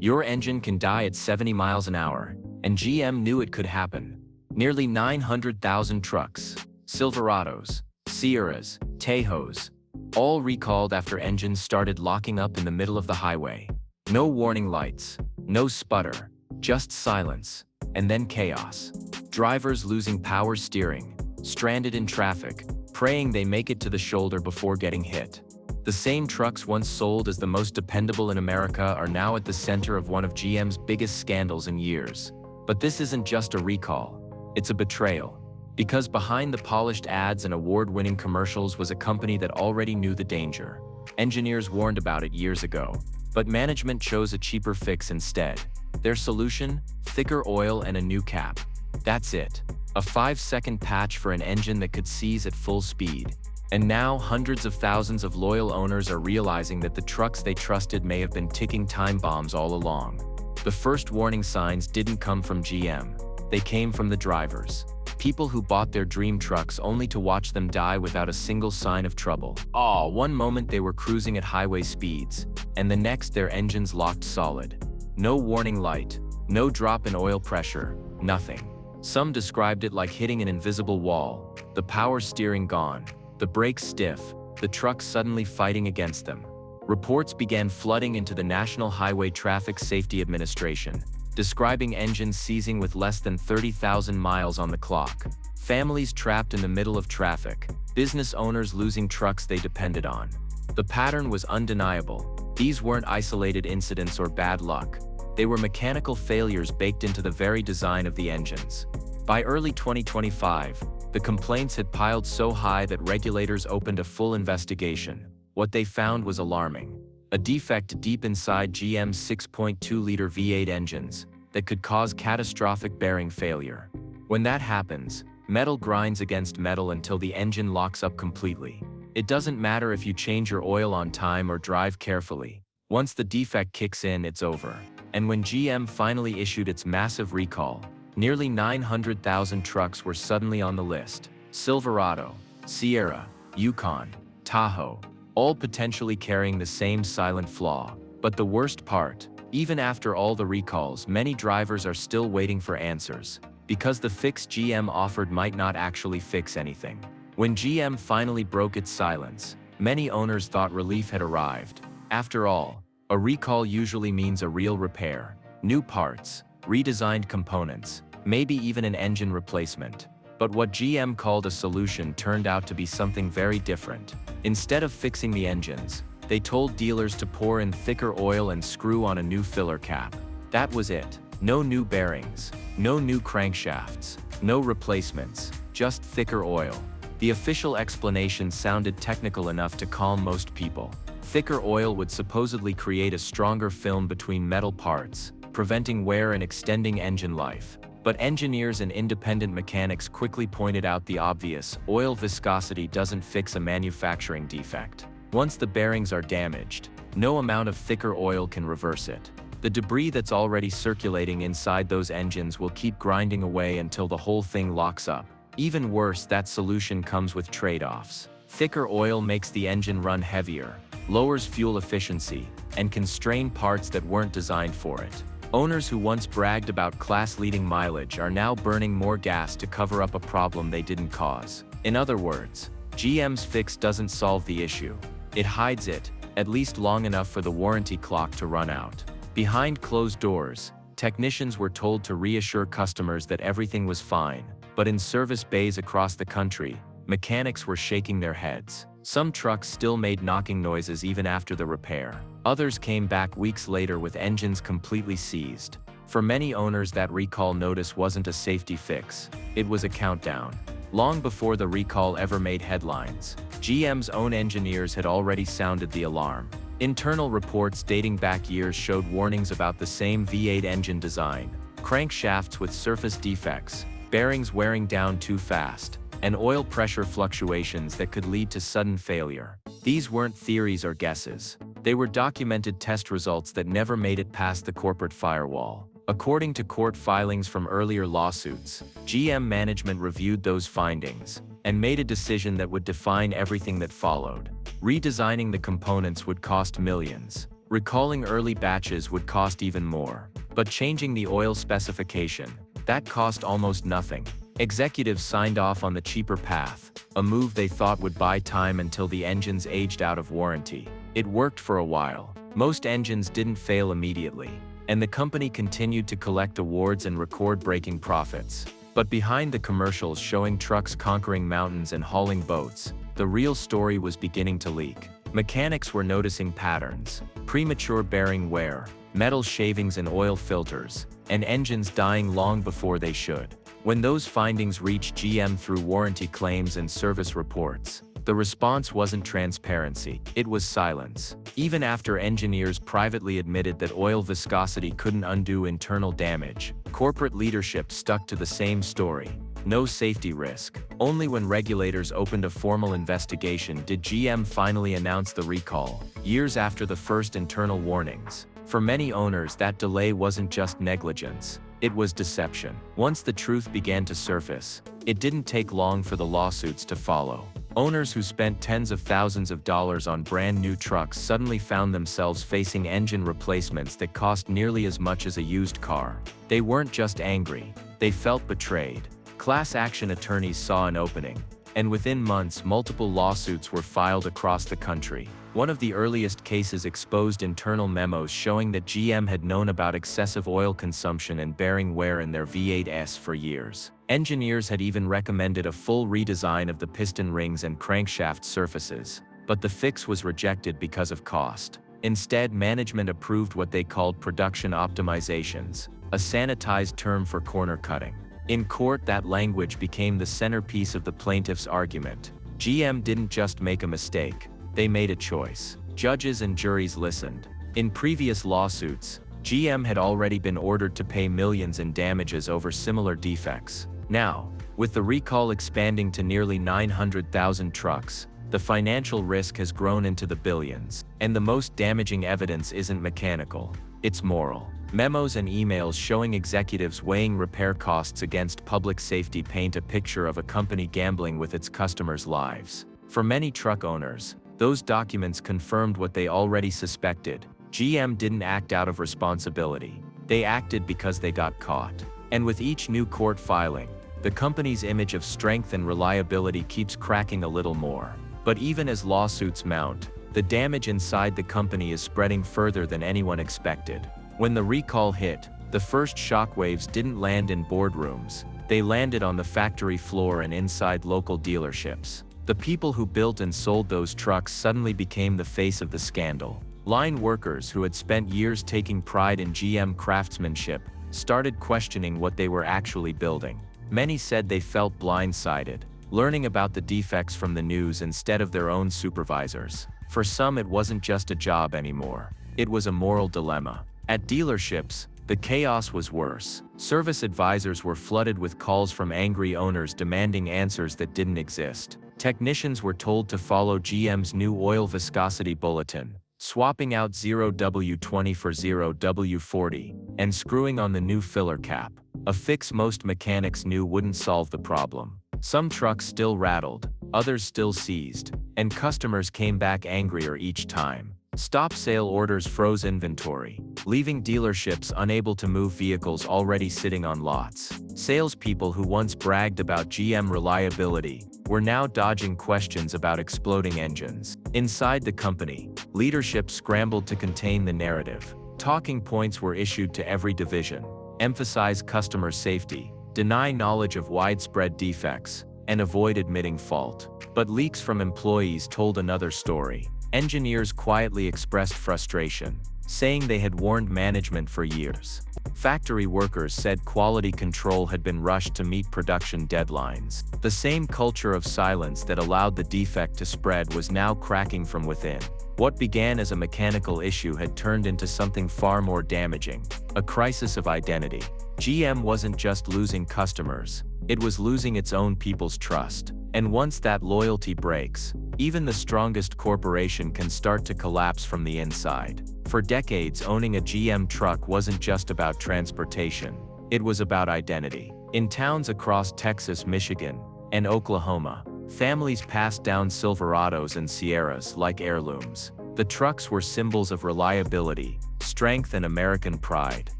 Your engine can die at 70 miles an hour, and GM knew it could happen. Nearly 900,000 trucks, Silverados, Sierras, Tahoes, all recalled after engines started locking up in the middle of the highway. No warning lights, no sputter, just silence, and then chaos. Drivers losing power steering, stranded in traffic, praying they make it to the shoulder before getting hit. The same trucks once sold as the most dependable in America are now at the center of one of GM's biggest scandals in years. But this isn't just a recall, it's a betrayal. Because behind the polished ads and award-winning commercials was a company that already knew the danger. Engineers warned about it years ago, but management chose a cheaper fix instead. Their solution? Thicker oil and a new cap. That's it. A 5-second patch for an engine that could seize at full speed. And now hundreds of thousands of loyal owners are realizing that the trucks they trusted may have been ticking time bombs all along. The first warning signs didn't come from GM. They came from the drivers. People who bought their dream trucks only to watch them die without a single sign of trouble. One moment they were cruising at highway speeds, and the next their engines locked solid. No warning light, no drop in oil pressure, nothing. Some described it like hitting an invisible wall, the power steering gone, the brakes stiff, the truck suddenly fighting against them. Reports began flooding into the National Highway Traffic Safety Administration, describing engines seizing with less than 30,000 miles on the clock, families trapped in the middle of traffic, business owners losing trucks they depended on. The pattern was undeniable. These weren't isolated incidents or bad luck. They were mechanical failures baked into the very design of the engines. By early 2025, the complaints had piled so high that regulators opened a full investigation. What they found was alarming. A defect deep inside GM's 6.2-liter V8 engines that could cause catastrophic bearing failure. When that happens, metal grinds against metal until the engine locks up completely. It doesn't matter if you change your oil on time or drive carefully. Once the defect kicks in, it's over. And when GM finally issued its massive recall, nearly 900,000 trucks were suddenly on the list. Silverado, Sierra, Yukon, Tahoe, all potentially carrying the same silent flaw. But the worst part, even after all the recalls, many drivers are still waiting for answers, because the fix GM offered might not actually fix anything. When GM finally broke its silence, many owners thought relief had arrived. After all, a recall usually means a real repair, new parts, redesigned components, maybe even an engine replacement. But what GM called a solution turned out to be something very different. Instead of fixing the engines, they told dealers to pour in thicker oil and screw on a new filler cap. That was it. No new bearings, no new crankshafts, no replacements, just thicker oil. The official explanation sounded technical enough to calm most people. Thicker oil would supposedly create a stronger film between metal parts, preventing wear and extending engine life. But engineers and independent mechanics quickly pointed out the obvious: oil viscosity doesn't fix a manufacturing defect. Once the bearings are damaged, no amount of thicker oil can reverse it. The debris that's already circulating inside those engines will keep grinding away until the whole thing locks up. Even worse, that solution comes with trade-offs. Thicker oil makes the engine run heavier, lowers fuel efficiency, and can strain parts that weren't designed for it. Owners who once bragged about class-leading mileage are now burning more gas to cover up a problem they didn't cause. In other words, GM's fix doesn't solve the issue. It hides it, at least long enough for the warranty clock to run out. Behind closed doors, technicians were told to reassure customers that everything was fine, but in service bays across the country, mechanics were shaking their heads. Some trucks still made knocking noises even after the repair. Others came back weeks later with engines completely seized. For many owners, that recall notice wasn't a safety fix. It was a countdown. Long before the recall ever made headlines, GM's own engineers had already sounded the alarm. Internal reports dating back years showed warnings about the same V8 engine design, crankshafts with surface defects, bearings wearing down too fast, and oil pressure fluctuations that could lead to sudden failure. These weren't theories or guesses. They were documented test results that never made it past the corporate firewall. According to court filings from earlier lawsuits, GM management reviewed those findings and made a decision that would define everything that followed. Redesigning the components would cost millions. Recalling early batches would cost even more. But changing the oil specification, that cost almost nothing. Executives signed off on the cheaper path, a move they thought would buy time until the engines aged out of warranty. It worked for a while. Most engines didn't fail immediately, and the company continued to collect awards and record breaking profits. But behind the commercials showing trucks conquering mountains and hauling boats, the real story was beginning to leak. Mechanics were noticing patterns: premature bearing wear, metal shavings in oil filters, and engines dying long before they should. When those findings reached GM through warranty claims and service reports, the response wasn't transparency, it was silence. Even after engineers privately admitted that oil viscosity couldn't undo internal damage, corporate leadership stuck to the same story: no safety risk. Only when regulators opened a formal investigation did GM finally announce the recall, years after the first internal warnings. For many owners, that delay wasn't just negligence, it was deception. Once the truth began to surface, it didn't take long for the lawsuits to follow. Owners who spent tens of thousands of dollars on brand new trucks suddenly found themselves facing engine replacements that cost nearly as much as a used car. They weren't just angry, they felt betrayed. Class action attorneys saw an opening, and within months multiple lawsuits were filed across the country. One of the earliest cases exposed internal memos showing that GM had known about excessive oil consumption and bearing wear in their V8s for years. Engineers had even recommended a full redesign of the piston rings and crankshaft surfaces, but the fix was rejected because of cost. Instead, management approved what they called production optimizations, a sanitized term for corner cutting. In court, that language became the centerpiece of the plaintiff's argument. GM didn't just make a mistake, they made a choice. Judges and juries listened. In previous lawsuits, GM had already been ordered to pay millions in damages over similar defects. Now, with the recall expanding to nearly 900,000 trucks, the financial risk has grown into the billions. And the most damaging evidence isn't mechanical, it's moral. Memos and emails showing executives weighing repair costs against public safety paint a picture of a company gambling with its customers' lives. For many truck owners, those documents confirmed what they already suspected: GM didn't act out of responsibility, they acted because they got caught. And with each new court filing, the company's image of strength and reliability keeps cracking a little more. But even as lawsuits mount, the damage inside the company is spreading further than anyone expected. When the recall hit, the first shockwaves didn't land in boardrooms, they landed on the factory floor and inside local dealerships. The people who built and sold those trucks suddenly became the face of the scandal. Line workers who had spent years taking pride in GM craftsmanship started questioning what they were actually building. Many said they felt blindsided, learning about the defects from the news instead of their own supervisors. For some, it wasn't just a job anymore, it was a moral dilemma. At dealerships, the chaos was worse. Service advisors were flooded with calls from angry owners demanding answers that didn't exist. Technicians were told to follow GM's new oil viscosity bulletin, swapping out 0W20 for 0W40, and screwing on the new filler cap, a fix most mechanics knew wouldn't solve the problem. Some trucks still rattled, others still seized, and customers came back angrier each time. Stop sale orders froze inventory, leaving dealerships unable to move vehicles already sitting on lots. Salespeople who once bragged about GM reliability were now dodging questions about exploding engines. Inside the company, leadership scrambled to contain the narrative. Talking points were issued to every division: emphasize customer safety, deny knowledge of widespread defects, and avoid admitting fault. But leaks from employees told another story. Engineers quietly expressed frustration, saying they had warned management for years. Factory workers said quality control had been rushed to meet production deadlines. The same culture of silence that allowed the defect to spread was now cracking from within. What began as a mechanical issue had turned into something far more damaging: a crisis of identity. GM wasn't just losing customers, it was losing its own people's trust. And once that loyalty breaks, even the strongest corporation can start to collapse from the inside. For decades, owning a GM truck wasn't just about transportation, it was about identity. In towns across Texas, Michigan, and Oklahoma, families passed down Silverados and Sierras like heirlooms. The trucks were symbols of reliability, strength, and American pride.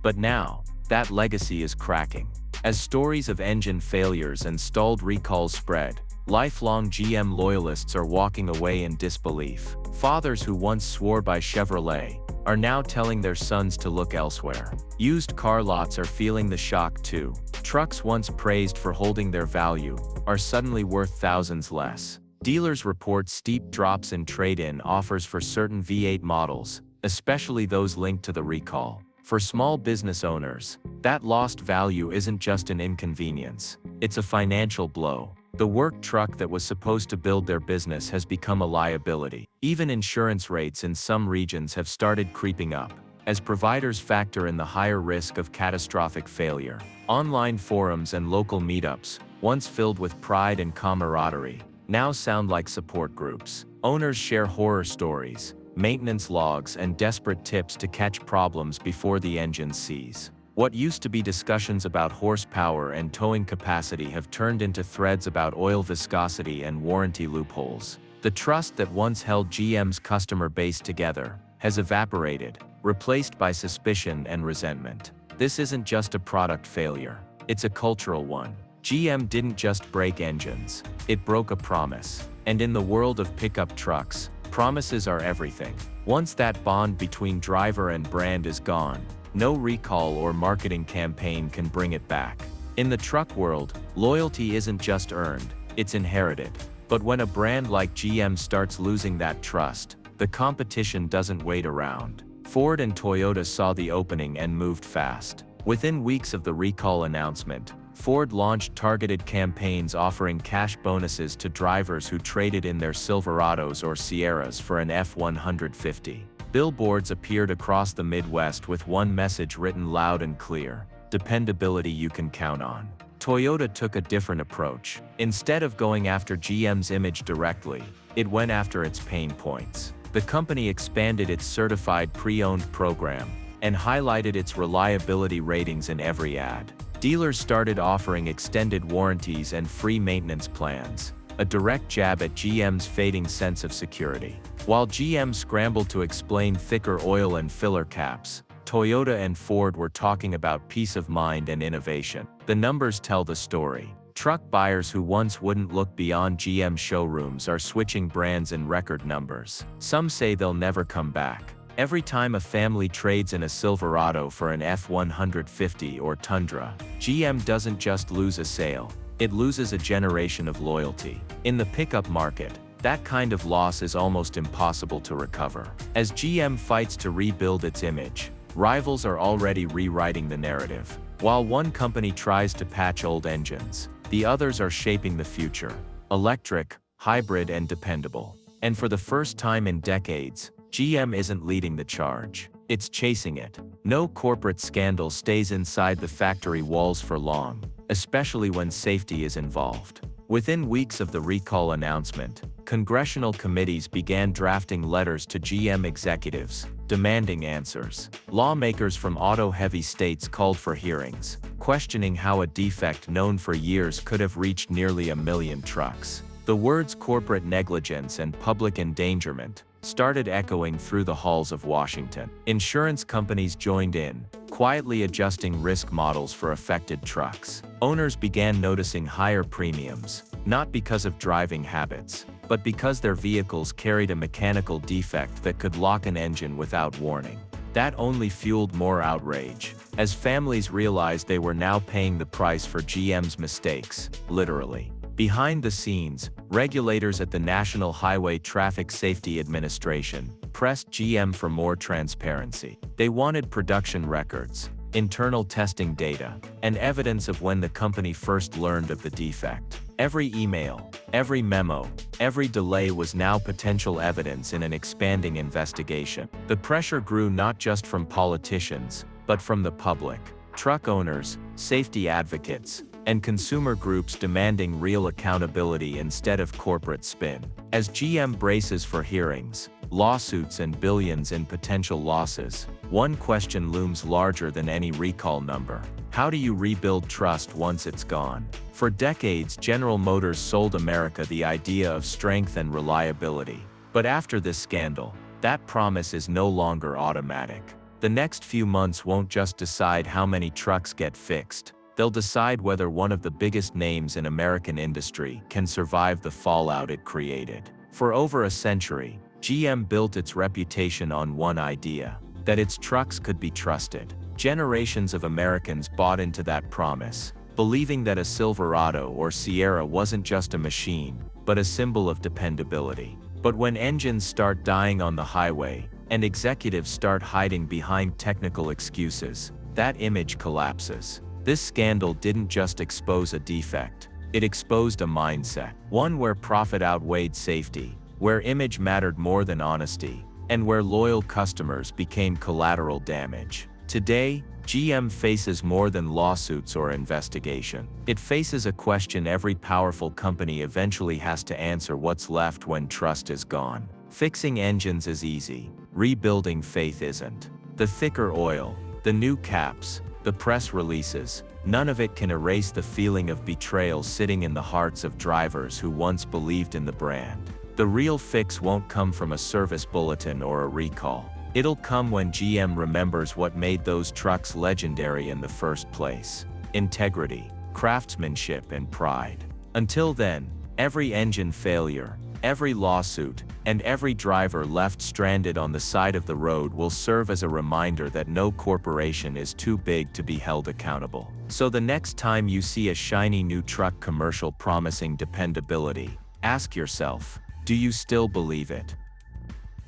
But now, that legacy is cracking. As stories of engine failures and stalled recalls spread, lifelong GM loyalists are walking away in disbelief. Fathers who once swore by Chevrolet are now telling their sons to look elsewhere. Used car lots are feeling the shock too. Trucks once praised for holding their value are suddenly worth thousands less. Dealers report steep drops in trade-in offers for certain V8 models, especially those linked to the recall. For small business owners, that lost value isn't just an inconvenience, it's a financial blow. The work truck that was supposed to build their business has become a liability. Even insurance rates in some regions have started creeping up, as providers factor in the higher risk of catastrophic failure. Online forums and local meetups, once filled with pride and camaraderie, now sound like support groups. Owners share horror stories, maintenance logs, and desperate tips to catch problems before the engine sees. What used to be discussions about horsepower and towing capacity have turned into threads about oil viscosity and warranty loopholes. The trust that once held GM's customer base together has evaporated, replaced by suspicion and resentment. This isn't just a product failure, it's a cultural one. GM didn't just break engines, it broke a promise. And in the world of pickup trucks, promises are everything. Once that bond between driver and brand is gone, no recall or marketing campaign can bring it back. In the truck world, loyalty isn't just earned, it's inherited. But when a brand like GM starts losing that trust, the competition doesn't wait around. Ford and Toyota saw the opening and moved fast. Within weeks of the recall announcement, Ford launched targeted campaigns offering cash bonuses to drivers who traded in their Silverados or Sierras for an F-150. Billboards appeared across the Midwest with one message written loud and clear: dependability you can count on. Toyota took a different approach. Instead of going after GM's image directly, it went after its pain points. The company expanded its certified pre-owned program and highlighted its reliability ratings in every ad. Dealers started offering extended warranties and free maintenance plans, a direct jab at GM's fading sense of security. While GM scrambled to explain thicker oil and filler caps, Toyota and Ford were talking about peace of mind and innovation. The numbers tell the story. Truck buyers who once wouldn't look beyond GM showrooms are switching brands in record numbers. Some say they'll never come back. Every time a family trades in a Silverado for an F-150 or Tundra, GM doesn't just lose a sale, it loses a generation of loyalty. In the pickup market, that kind of loss is almost impossible to recover. As GM fights to rebuild its image, rivals are already rewriting the narrative. While one company tries to patch old engines, the others are shaping the future: electric, hybrid, and dependable. And for the first time in decades, GM isn't leading the charge, it's chasing it. No corporate scandal stays inside the factory walls for long, especially when safety is involved. Within weeks of the recall announcement, congressional committees began drafting letters to GM executives, demanding answers. Lawmakers from auto-heavy states called for hearings, questioning how a defect known for years could have reached nearly 1 million trucks. The words corporate negligence and public endangerment started echoing through the halls of Washington. Insurance companies joined in, quietly adjusting risk models for affected trucks. Owners began noticing higher premiums, not because of driving habits, but because their vehicles carried a mechanical defect that could lock an engine without warning. That only fueled more outrage, as families realized they were now paying the price for GM's mistakes, literally. Behind the scenes, regulators at the National Highway Traffic Safety Administration pressed GM for more transparency. They wanted production records, internal testing data, and evidence of when the company first learned of the defect. Every email, every memo, every delay was now potential evidence in an expanding investigation. The pressure grew not just from politicians, but from the public. Truck owners, safety advocates, and consumer groups demanding real accountability instead of corporate spin. As GM braces for hearings, lawsuits, and billions in potential losses, one question looms larger than any recall number: how do you rebuild trust once it's gone? For decades, General Motors sold America the idea of strength and reliability. But after this scandal, That promise is no longer automatic. The next few months won't just decide how many trucks get fixed. They'll decide whether one of the biggest names in American industry can survive the fallout it created. For over a century, GM built its reputation on one idea: that its trucks could be trusted. Generations of Americans bought into that promise, believing that a Silverado or Sierra wasn't just a machine, but a symbol of dependability. But when engines start dying on the highway, and executives start hiding behind technical excuses, that image collapses. This scandal didn't just expose a defect, it exposed a mindset. One where profit outweighed safety, where image mattered more than honesty, and where loyal customers became collateral damage. Today, GM faces more than lawsuits or investigation. It faces a question every powerful company eventually has to answer: what's left when trust is gone? Fixing engines is easy, rebuilding faith isn't. The thicker oil, the new caps, the press releases, none of it can erase the feeling of betrayal sitting in the hearts of drivers who once believed in the brand. The real fix won't come from a service bulletin or a recall. It'll come when GM remembers what made those trucks legendary in the first place: integrity, craftsmanship, and pride. Until then, every engine failure, every lawsuit, and every driver left stranded on the side of the road will serve as a reminder that no corporation is too big to be held accountable. So the next time you see a shiny new truck commercial promising dependability, ask yourself, do you still believe it?